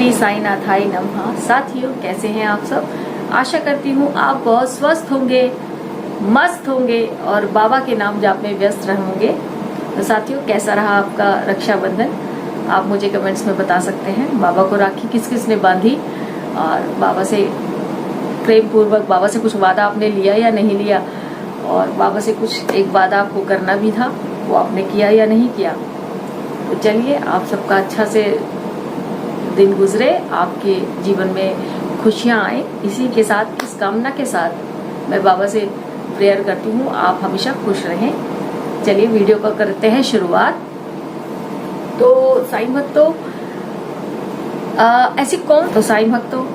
श्री साईनाथाय नमः। साथियों, कैसे हैं आप सब? आशा करती हूँ आप बहुत स्वस्थ होंगे, मस्त होंगे और बाबा के नाम जाप में व्यस्त रहेंगे। तो साथियों, कैसा रहा आपका रक्षाबंधन? आप मुझे कमेंट्स में बता सकते हैं। बाबा को राखी किस किस ने बांधी और बाबा से प्रेम पूर्वक बाबा से कुछ वादा आपने लिया या नहीं लिया, और बाबा से कुछ एक वादा आपको करना भी था, वो आपने किया या नहीं किया। तो चलिए, आप सबका अच्छा से दिन गुजरे, आपके जीवन में खुशियाँ आए। इसी के साथ, इस कामना के साथ मैं बाबा से प्रेयर करती हूँ आप हमेशा खुश रहें। चलिए वीडियो को करते हैं शुरुआत। तो साईं भक्तों,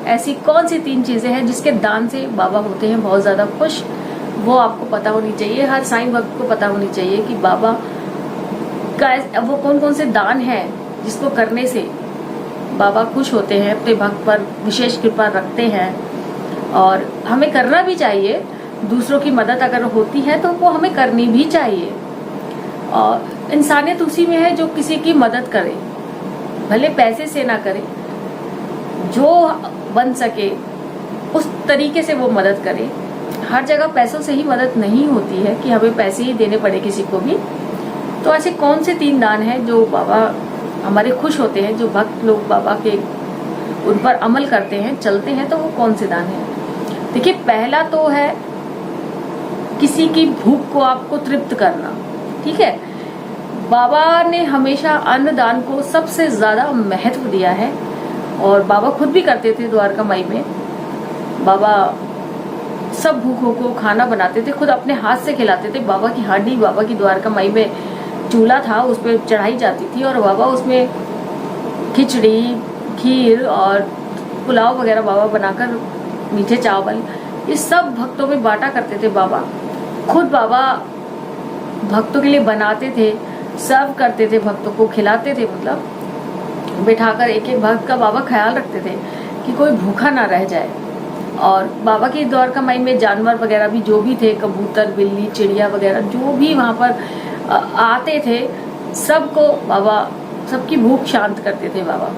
ऐसी कौन सी 3 चीजें हैं जिसके दान से बाबा होते हैं बहुत ज्यादा खुश? वो आपको पता होनी चाहिए, हर साईं भक्त को पता होनी चाहिए कि बाबा का वो कौन कौन से दान है जिसको करने से बाबा खुश होते हैं, अपने भक्त पर विशेष कृपा रखते हैं। और हमें करना भी चाहिए। दूसरों की मदद अगर होती है तो वो हमें करनी भी चाहिए। और इंसानियत उसी में है जो किसी की मदद करे, भले पैसे से ना करे, जो बन सके उस तरीके से वो मदद करे। हर जगह पैसों से ही मदद नहीं होती है कि हमें पैसे ही देने पड़े किसी को भी। तो ऐसे कौन से 3 दान हैं जो बाबा हमारे खुश होते हैं, जो भक्त लोग बाबा के उन पर अमल करते हैं, चलते हैं, तो वो कौन से दान हैं? देखिए, पहला तो है किसी की भूख को आपको तृप्त करना। ठीक है, बाबा ने हमेशा अन्नदान को सबसे ज्यादा महत्व दिया है और बाबा खुद भी करते थे। द्वारका माई में बाबा सब भूखों को खाना बनाते थे, खुद अपने हाथ से खिलाते थे। बाबा की हांडी, बाबा की द्वारका माई में चूल्हा था, उस पर चढ़ाई जाती थी और बाबा उसमें खिचड़ी, खीर और पुलाव वगैरह बाबा बनाकर, मीठे चावल, ये सब भक्तों में बांटा करते थे। बाबा खुद बाबा भक्तों के लिए बनाते थे, सर्व करते थे, भक्तों को खिलाते थे। मतलब बिठाकर एक एक भक्त का बाबा ख्याल रखते थे कि कोई भूखा ना रह जाए। और बाबा की द्वारका माई में जानवर वगैरह भी जो भी थे, कबूतर, बिल्ली, चिड़िया वगैरह जो भी वहां पर आते थे, सबको बाबा, सबकी भूख शांत करते थे बाबा।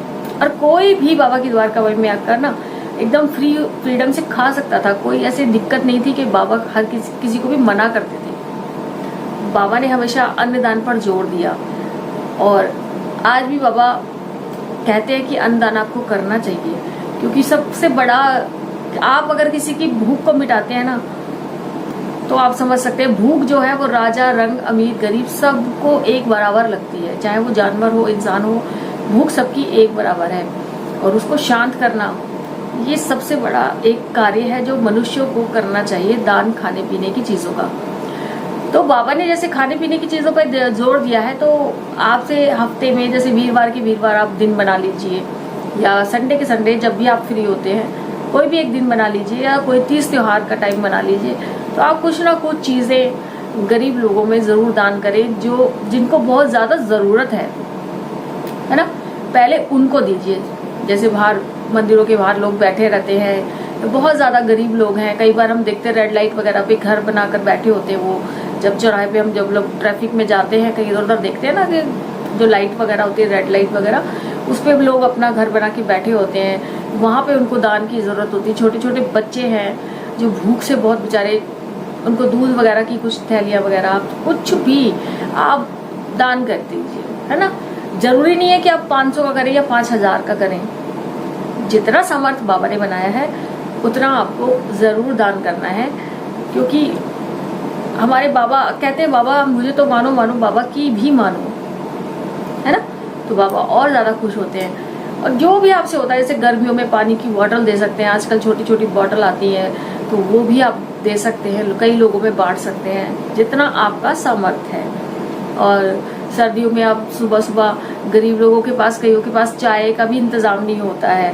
और कोई भी बाबा की द्वारका माई में आकर ना एकदम फ्रीडम से खा सकता था। कोई ऐसी दिक्कत नहीं थी कि बाबा हर किसी को भी मना करते थे। बाबा ने हमेशा अन्नदान पर जोर दिया और आज भी बाबा कहते हैं कि अन्नदान आपको करना चाहिए, क्योंकि सबसे बड़ा, आप अगर किसी की भूख को मिटाते हैं ना, तो आप समझ सकते हैं भूख जो है वो राजा, रंग, अमीर, गरीब सबको एक बराबर लगती है। चाहे वो जानवर हो, इंसान हो, भूख सबकी एक बराबर है। और उसको शांत करना, ये सबसे बड़ा एक कार्य है जो मनुष्यों को करना चाहिए, दान खाने पीने की चीजों का। तो बाबा ने जैसे खाने पीने की चीजों पर जोर दिया है, तो आपसे हफ्ते में, जैसे वीरवार के वीरवार आप दिन बना लीजिए, या संडे के संडे जब भी आप फ्री होते हैं कोई भी एक दिन बना लीजिए, या कोई 30 त्योहार का टाइम बना लीजिए। तो आप कुछ ना कुछ चीजें गरीब लोगों में जरूर दान करें, जो जिनको बहुत ज्यादा जरूरत है ना। पहले उनको दीजिए। जैसे बाहर मंदिरों के बाहर लोग बैठे रहते हैं, तो बहुत ज्यादा गरीब लोग हैं। कई बार हम देखते हैं रेड लाइट वगैरह पे घर बनाकर बैठे होते हैं। वो जब चौराहे पे हम जब लोग ट्रैफिक में जाते हैं, कहीं इधर उधर देखते हैं ना कि जो लाइट वगैरह होती है, रेड लाइट वगैरह, उस पर लोग अपना घर बना के बैठे होते हैं। वहां पे उनको दान की जरूरत होती है। छोटे छोटे बच्चे हैं जो भूख से बहुत बेचारे, उनको दूध वगैरह की कुछ थैलियां वगैरह, कुछ भी आप दान कर दीजिए, है ना। जरूरी नहीं है कि आप 500 का करें या 5000 का करें। जितना सामर्थ बाबा ने बनाया है उतना आपको जरूर दान करना है, क्योंकि हमारे बाबा कहते हैं, बाबा मुझे तो मानो मानो, बाबा की भी मानो, है ना। तो बाबा और ज्यादा खुश होते हैं। और जो भी आपसे होता है, जैसे गर्मियों में पानी की बोतल दे सकते हैं, आजकल छोटी छोटी बोतल आती है, तो वो भी आप दे सकते हैं, कई लोगों में बांट सकते हैं, जितना आपका सामर्थ्य है। और सर्दियों में आप सुबह सुबह, गरीब लोगों के पास, कईयों के पास चाय का भी इंतजाम नहीं होता है,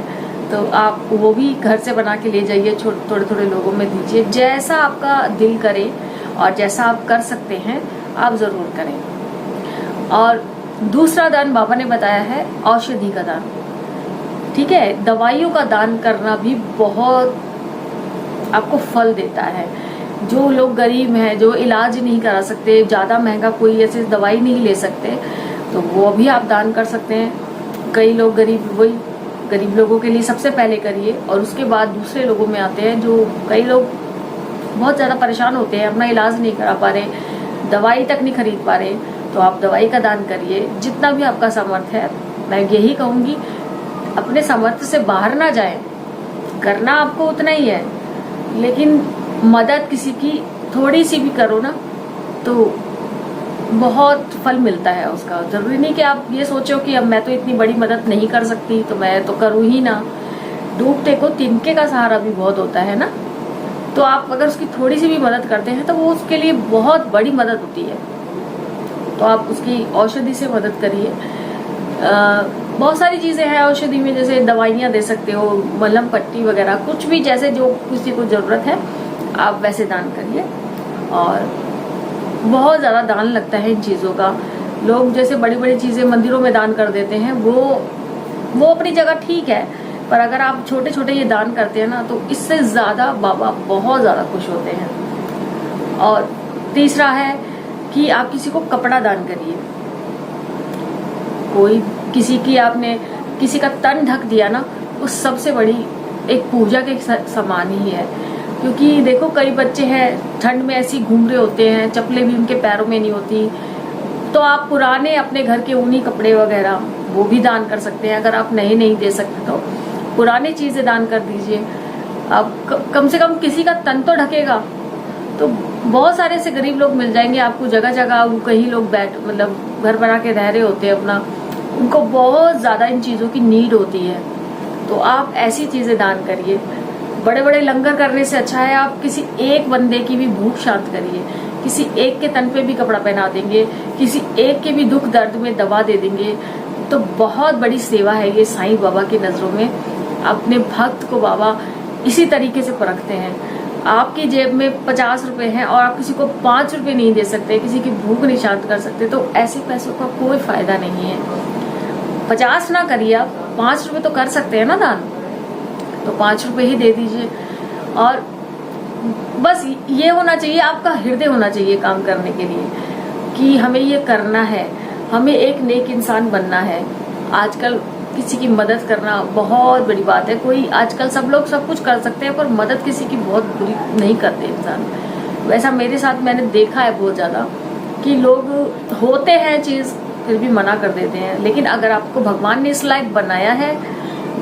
तो आप वो भी घर से बना के ले जाइए, थोड़े थोड़े लोगों में दीजिए। जैसा आपका दिल करे और जैसा आप कर सकते हैं, आप जरूर करें। और दूसरा दान बाबा ने बताया है औषधि का दान। ठीक है, दवाइयों का दान करना भी बहुत आपको फल देता है। जो लोग गरीब हैं, जो इलाज नहीं करा सकते, ज्यादा महंगा कोई ऐसे दवाई नहीं ले सकते, तो वो भी आप दान कर सकते हैं। कई लोग गरीब वही गरीब लोगों के लिए सबसे पहले करिए, और उसके बाद दूसरे लोगों में आते हैं। जो कई लोग बहुत ज़्यादा परेशान होते हैं, अपना इलाज नहीं करा पा रहे, दवाई तक नहीं खरीद पा रहे, तो आप दवाई का दान करिए जितना भी आपका सामर्थ्य है। मैं यही कहूँगी, अपने सामर्थ्य से बाहर ना जाए, करना आपको उतना ही है, लेकिन मदद किसी की थोड़ी सी भी करो ना तो बहुत फल मिलता है उसका। जरूरी नहीं कि आप ये सोचो कि अब मैं तो इतनी बड़ी मदद नहीं कर सकती तो मैं तो करूँ ही ना। डूबते को तिनके का सहारा भी बहुत होता है ना। तो आप अगर उसकी थोड़ी सी भी मदद करते हैं तो वो उसके लिए बहुत बड़ी मदद होती है। तो आप उसकी औषधि से मदद करिए। बहुत सारी चीजें हैं औषधि में, जैसे दवाइयाँ दे सकते हो, मलहम पट्टी वगैरह, कुछ भी जैसे जो किसी को जरूरत है आप वैसे दान करिए। और बहुत ज्यादा दान लगता है इन चीजों का। लोग जैसे बड़ी बड़ी चीजें मंदिरों में दान कर देते हैं, वो अपनी जगह ठीक है, पर अगर आप छोटे छोटे ये दान करते हैं ना तो इससे ज्यादा बाबा बहुत ज्यादा खुश होते हैं। और तीसरा है कि आप किसी को कपड़ा दान करिए। कोई आपने किसी का तन ढक दिया ना, उस सबसे बड़ी एक पूजा के समान ही है। क्योंकि देखो कई बच्चे हैं ठंड में ऐसे घूम रहे होते हैं, चप्पलें भी उनके पैरों में नहीं होती, तो आप पुराने अपने घर के ऊनी कपड़े वगैरह वो भी दान कर सकते हैं। अगर आप नहीं दे सकते तो पुरानी चीजें दान कर दीजिए। आप कम से कम किसी का तन तो ढकेगा। तो बहुत सारे ऐसे गरीब लोग मिल जाएंगे आपको जगह जगह, कहीं लोग मतलब घर बना के रह रहे होते हैं अपना, उनको बहुत ज्यादा इन चीजों की नीड होती है। तो आप ऐसी चीजें दान करिए। बड़े बड़े लंगर करने से अच्छा है आप किसी एक बंदे की भी भूख शांत करिए। किसी एक के तन पे भी कपड़ा पहना देंगे, किसी एक के भी दुख दर्द में दवा दे देंगे, तो बहुत बड़ी सेवा है ये साईं बाबा की नजरों में। अपने भक्त को बाबा इसी तरीके से परखते हैं। आपकी जेब में 50 रुपए हैं और आप किसी को 5 रुपए नहीं दे सकते, किसी की भूख नहीं शांत कर सकते, तो ऐसे पैसों का कोई फायदा नहीं है। 50 ना करिए, आप 5 रुपए तो कर सकते हैं ना दान, तो 5 रुपए ही दे दीजिए। और बस ये होना चाहिए, आपका हृदय होना चाहिए काम करने के लिए कि हमें ये करना है, हमें एक नेक इंसान बनना है। आजकल किसी की मदद करना बहुत बड़ी बात है। कोई आजकल सब लोग सब कुछ कर सकते हैं, पर मदद किसी की बहुत बुरी नहीं करते इंसान। वैसा मेरे साथ मैंने देखा है बहुत ज्यादा कि लोग होते हैं चीज फिर भी मना कर देते हैं। लेकिन अगर आपको भगवान ने इस लायक बनाया है,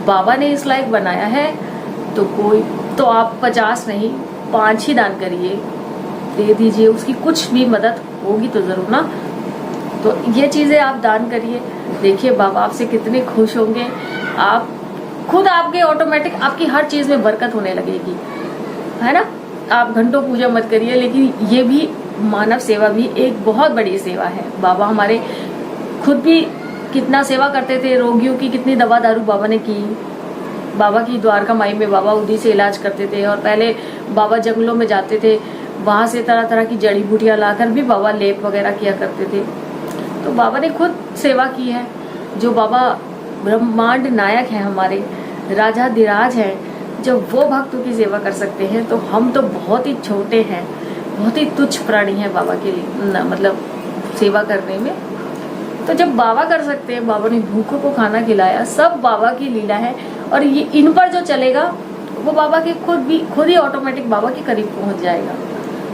बाबा ने इस लायक बनाया है, तो आप 50 नहीं 5 ही दान करिए, दे दीजिए। उसकी कुछ भी मदद होगी तो जरूर ना। तो ये चीजें आप दान करिए, देखिए बाबा आपसे कितने खुश होंगे। आप खुद आपके ऑटोमेटिक आपकी हर चीज में बरकत होने लगेगी, है ना। आप घंटों पूजा मत करिए, लेकिन ये भी मानव सेवा भी एक बहुत बड़ी सेवा है। बाबा हमारे खुद भी कितना सेवा करते थे, रोगियों की कितनी दवा दारू बाबा ने की। बाबा की द्वारका माई में बाबा उदी से इलाज करते थे, और पहले बाबा जंगलों में जाते थे, वहां से तरह तरह की जड़ी बूटियां लाकर भी बाबा लेप वगैरह किया करते थे। तो बाबा ने खुद सेवा की है। जो बाबा ब्रह्मांड नायक हैं, हमारे राजाधिराज हैं, जब वो भक्तों की सेवा कर सकते हैं तो हम तो बहुत ही छोटे हैं, बहुत ही तुच्छ प्राणी हैं बाबा के लिए मतलब सेवा करने में। तो जब बाबा कर सकते हैं, बाबा ने भूखों को खाना खिलाया, सब बाबा की लीला है। और ये इन पर जो चलेगा वो बाबा के खुद ही ऑटोमेटिक बाबा के करीब पहुंच जाएगा।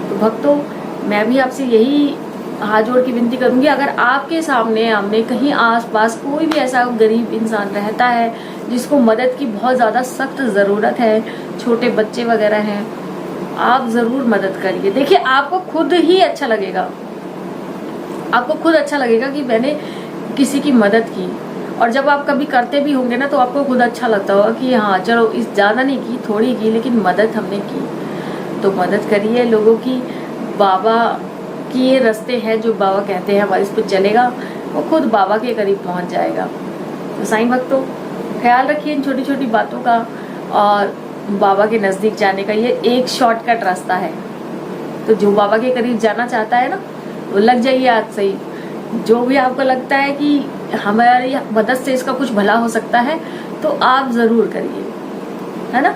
तो भक्तों, मैं भी आपसे यही हाथ जोड़ की विनती करूंगी, अगर आपके सामने कहीं आसपास कोई भी ऐसा गरीब इंसान रहता है जिसको मदद की बहुत ज्यादा सख्त जरूरत है, छोटे बच्चे वगैरह हैं, आप जरूर मदद करिए। देखिए आपको खुद ही अच्छा लगेगा, आपको खुद अच्छा लगेगा कि मैंने किसी की मदद की। और जब आप कभी करते भी होंगे ना तो आपको खुद अच्छा लगता होगा कि हाँ चलो इस ज्यादा नहीं की, थोड़ी की, लेकिन मदद हमने की। तो मदद करिए लोगों की। बाबा की ये रास्ते हैं जो बाबा कहते हैं हमारे इस पर चलेगा, वो खुद बाबा के करीब पहुंच जाएगा। तो साईं भक्तों, ख्याल रखिए इन छोटी छोटी बातों का, और बाबा के नजदीक जाने का ये एक शॉर्टकट रास्ता है। तो जो बाबा के करीब जाना चाहता है ना, वो लग जाइए आज से ही। जो भी आपको लगता है कि हमारी मदद से इसका कुछ भला हो सकता है, तो आप जरूर करिए, है ना।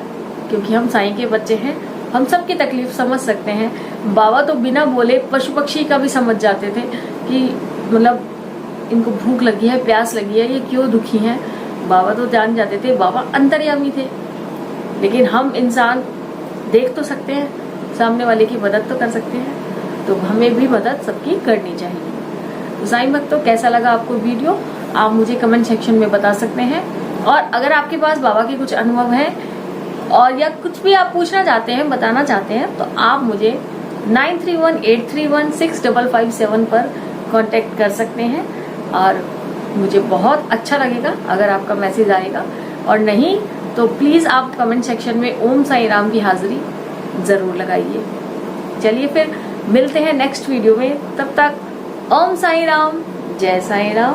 क्योंकि हम साईं के बच्चे हैं, हम सबकी तकलीफ समझ सकते हैं। बाबा तो बिना बोले पशु पक्षी का भी समझ जाते थे कि मतलब इनको भूख लगी है, प्यास लगी है, ये क्यों दुखी हैं। बाबा तो जान जाते थे, बाबा अंतर्यामी थे, लेकिन हम इंसान देख तो सकते हैं, सामने वाले की मदद तो कर सकते हैं, तो हमें भी मदद सबकी करनी चाहिए। तो साईं भक्तों, कैसा लगा आपको वीडियो, आप मुझे कमेंट सेक्शन में बता सकते हैं। और अगर आपके पास बाबा के कुछ अनुभव हैं और या कुछ भी आप पूछना चाहते हैं, बताना चाहते हैं, तो आप मुझे 9318316557 पर कांटेक्ट कर सकते हैं। और मुझे बहुत अच्छा लगेगा अगर आपका मैसेज आएगा, और नहीं तो प्लीज आप कमेंट सेक्शन में ओम साईं राम की हाजिरी जरूर लगाइए। चलिए फिर मिलते हैं नेक्स्ट वीडियो में, तब तक ओम साईं राम, जय साईं राम।